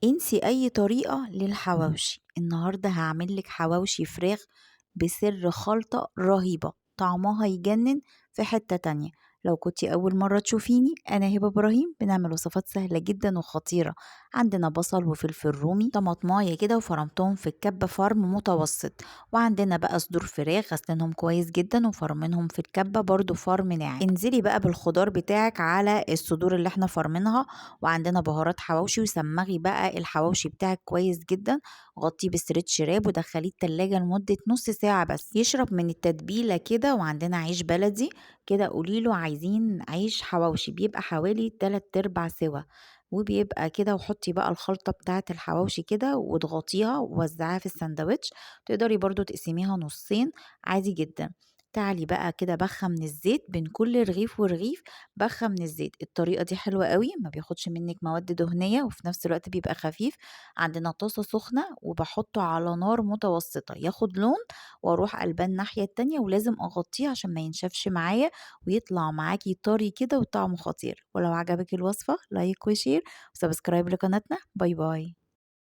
انسي اي طريقة للحواوشي. النهاردة هعمل لك حواوشي فراخ بسر خلطة رهيبة، طعمها يجنن في حتة تانية. لو كنتي أول مرة تشوفيني، أنا هبة إبراهيم، بنعمل وصفات سهلة جدا وخطيرة. عندنا بصل وفلفل رومي طماطماية كده وفرمتهم في الكبة فرم متوسط، وعندنا بقى صدور فراخ غسلينهم كويس جدا وفرمينهم في الكبة برضو فرم ناعم. انزلي بقى بالخضار بتاعك على الصدور اللي احنا فرمينها، وعندنا بهارات حواوشي، وسمغي بقى الحواوشي بتاعك كويس جدا. غطيه بستريتش راب ودخليه التلاجة لمدة نص ساعة بس يشرب من التتبيلة كده. وعندنا عيش بلدي كده، قوليله عايزين عيش حواوشي، بيبقى حوالي 3/4 سوا، وبيبقى كده. وحطي بقى الخلطة بتاعة الحواوشي كده واضغطيها ووزعيها في الساندوتش. تقدري برضو تقسميها نصين عادي جدا. تعالي بقى كده بخة من الزيت بين كل رغيف ورغيف، بخة من الزيت. الطريقة دي حلوة قوي، ما بياخدش منك مواد دهنية وفي نفس الوقت بيبقى خفيف. عندنا طاسة سخنة وبحطه على نار متوسطة ياخد لون، واروح قلبان الناحية التانية، ولازم اغطيه عشان ما ينشفش معايا ويطلع معاكي طري كده وطعمه خطير. ولو عجبك الوصفة لايك وشير وسبسكرايب لقناتنا. باي باي.